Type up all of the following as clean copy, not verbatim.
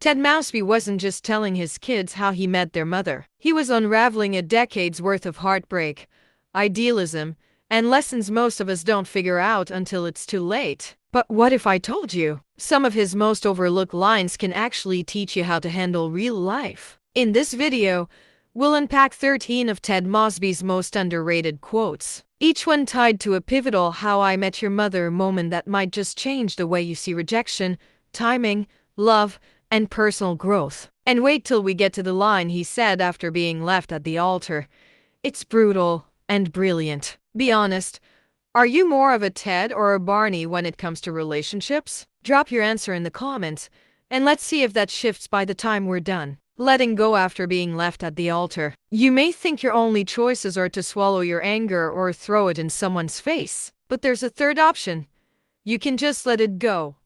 Ted Mosby wasn't just telling his kids how he met their mother. He was unraveling a decade's worth of heartbreak, idealism, and lessons most of us don't figure out until it's too late. But what if I told you? Some of his most overlooked lines can actually teach you how to handle real life. In this video, we'll unpack 13 of Ted Mosby's most underrated quotes, each one tied to a pivotal How I Met Your Mother moment that might just change the way you see rejection, timing, love, and personal growth. And wait till we get to the line he said after being left at the altar. It's brutal and brilliant. Be honest, are you more of a Ted or a Barney when it comes to relationships? Drop your answer in the comments, and let's see if that shifts by the time we're done. Letting go after being left at the altar. You may think your only choices are to swallow your anger or throw it in someone's face, but there's a third option. You can just let it go.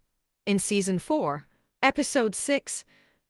In Season 4, Episode 6,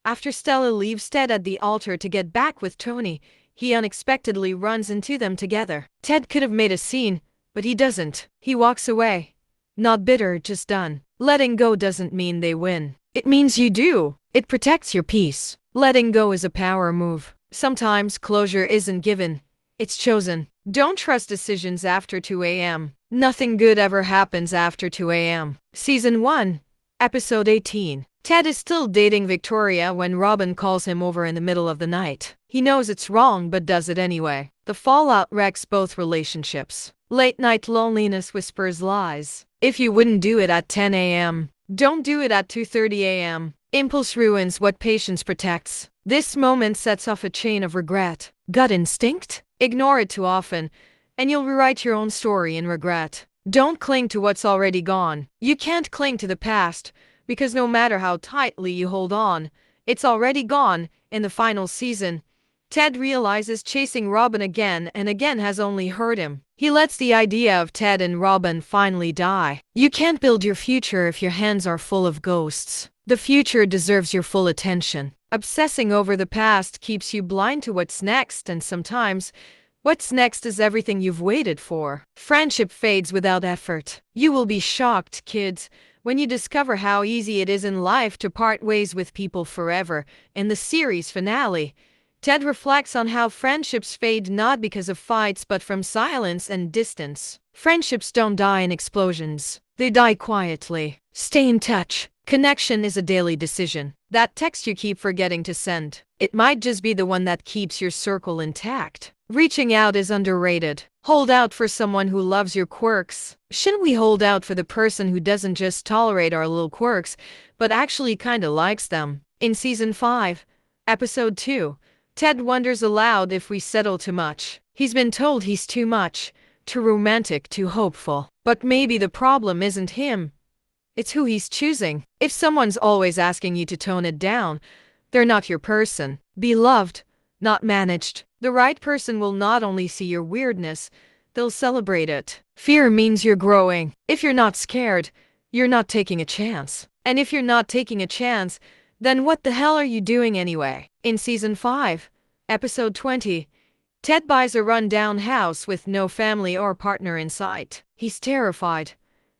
after Stella leaves Ted at the altar to get back with Tony, he unexpectedly runs into them together. Ted could have made a scene, but he doesn't. He walks away. Not bitter, just done. Letting go doesn't mean they win. It means you do. It protects your peace. Letting go is a power move. Sometimes closure isn't given, it's chosen. Don't trust decisions after 2 a.m. Nothing good ever happens after 2 a.m. Season 1, Episode 18. Ted is still dating Victoria when Robin calls him over in the middle of the night. He knows it's wrong but does it anyway. The fallout wrecks both relationships. Late-night loneliness whispers lies. If you wouldn't do it at 10 a.m., don't do it at 2:30 a.m. Impulse ruins what patience protects. This moment sets off a chain of regret. Gut instinct? Ignore it too often, and you'll rewrite your own story in regret. Don't cling to what's already gone. You can't cling to the past, because no matter how tightly you hold on, it's already gone. In the final season, Ted realizes chasing Robin again and again has only hurt him. He lets the idea of Ted and Robin finally die. You can't build your future if your hands are full of ghosts. The future deserves your full attention. Obsessing over the past keeps you blind to what's next, and sometimes what's next is everything you've waited for. Friendship fades without effort. You will be shocked, kids, when you discover how easy it is in life to part ways with people forever. In the series finale, Ted reflects on how friendships fade not because of fights but from silence and distance. Friendships don't die in explosions. They die quietly. Stay in touch. Connection is a daily decision. That text you keep forgetting to send, it might just be the one that keeps your circle intact. Reaching out is underrated. Hold out for someone who loves your quirks. Shouldn't we hold out for the person who doesn't just tolerate our little quirks, but actually kinda likes them? In Season 5, Episode 2, Ted wonders aloud if we settle too much. He's been told he's too much, too romantic, too hopeful. But maybe the problem isn't him. It's who he's choosing. If someone's always asking you to tone it down, they're not your person. Be loved, not managed. The right person will not only see your weirdness, they'll celebrate it. Fear means you're growing. If you're not scared, you're not taking a chance. And if you're not taking a chance, then what the hell are you doing anyway? In Season 5, Episode 20, Ted buys a run-down house with no family or partner in sight. He's terrified.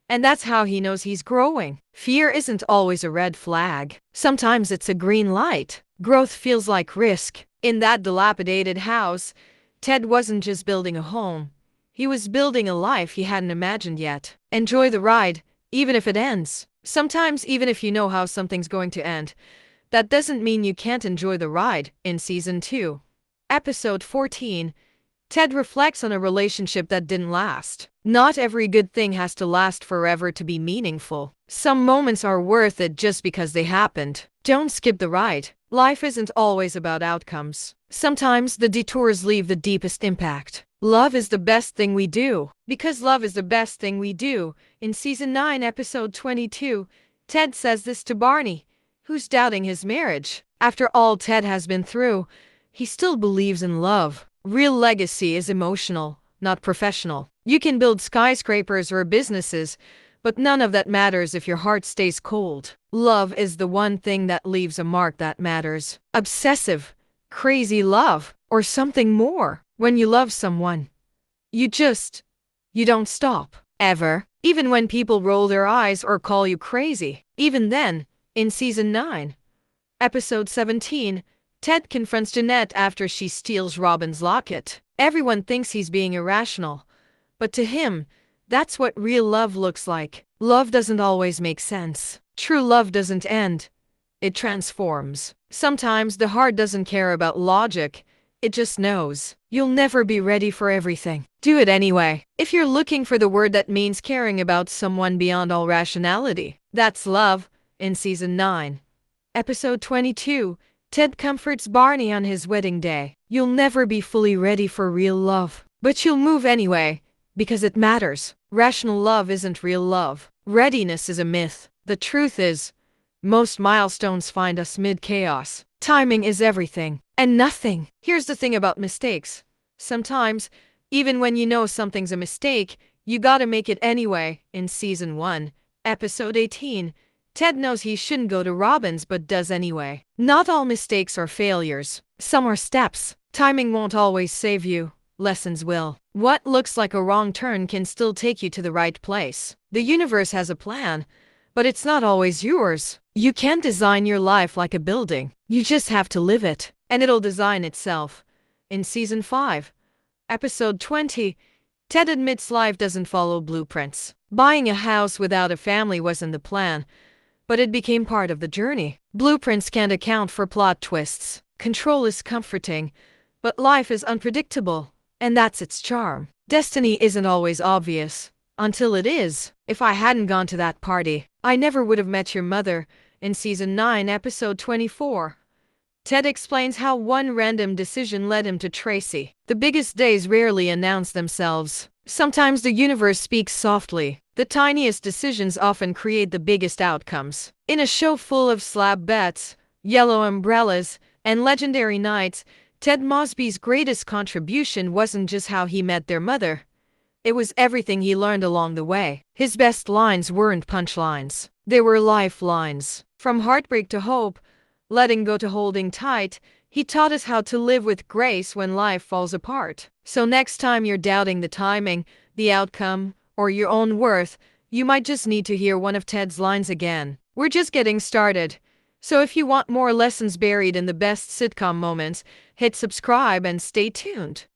And that's how he knows he's growing. Fear isn't always a red flag. Sometimes it's a green light. Growth feels like risk. In that dilapidated house, Ted wasn't just building a home. He was building a life he hadn't imagined yet. Enjoy the ride, even if it ends. Sometimes even if you know how something's going to end, that doesn't mean you can't enjoy the ride. In Season 2, Episode 14, Ted reflects on a relationship that didn't last. Not every good thing has to last forever to be meaningful. Some moments are worth it just because they happened. Don't skip the ride. Life isn't always about outcomes. Sometimes the detours leave the deepest impact. Love is the best thing we do. Because love is the best thing we do. In Season 9, Episode 22, Ted says this to Barney, who's doubting his marriage. After all Ted has been through, he still believes in love. Real legacy is emotional, not professional. You can build skyscrapers or businesses, but none of that matters if your heart stays cold. Love is the one thing that leaves a mark that matters. Obsessive, crazy love, or something more. When you love someone, you don't stop. Ever. Even when people roll their eyes or call you crazy. Even then, in Season 9, Episode 17. Ted confronts Jeanette after she steals Robin's locket. Everyone thinks he's being irrational, but to him, that's what real love looks like. Love doesn't always make sense. True love doesn't end, it transforms. Sometimes the heart doesn't care about logic, it just knows. You'll never be ready for everything. Do it anyway. If you're looking for the word that means caring about someone beyond all rationality, that's love. In Season 9. Episode 22. Ted comforts Barney on his wedding day. You'll never be fully ready for real love, but you'll move anyway, because it matters. Rational love isn't real love. Readiness is a myth. The truth is, most milestones find us mid-chaos. Timing is everything, and nothing. Here's the thing about mistakes. Sometimes, even when you know something's a mistake, you gotta make it anyway. In Season 1, Episode 18, Ted knows he shouldn't go to Robin's but does anyway. Not all mistakes are failures. Some are steps. Timing won't always save you. Lessons will. What looks like a wrong turn can still take you to the right place. The universe has a plan, but it's not always yours. You can't design your life like a building. You just have to live it, and it'll design itself. In Season 5, Episode 20, Ted admits life doesn't follow blueprints. Buying a house without a family wasn't the plan, but it became part of the journey. Blueprints can't account for plot twists. Control is comforting, but life is unpredictable, and that's its charm. Destiny isn't always obvious, until it is. If I hadn't gone to that party, I never would have met your mother. In Season 9, Episode 24, Ted explains how one random decision led him to Tracy. The biggest days rarely announce themselves. Sometimes the universe speaks softly. The tiniest decisions often create the biggest outcomes. In a show full of slab bets, yellow umbrellas, and legendary nights, Ted Mosby's greatest contribution wasn't just how he met their mother. It was everything he learned along the way. His best lines weren't punchlines. They were lifelines. From heartbreak to hope, letting go to holding tight, he taught us how to live with grace when life falls apart. So next time you're doubting the timing, the outcome, or your own worth, you might just need to hear one of Ted's lines again. We're just getting started. So if you want more lessons buried in the best sitcom moments, hit subscribe and stay tuned.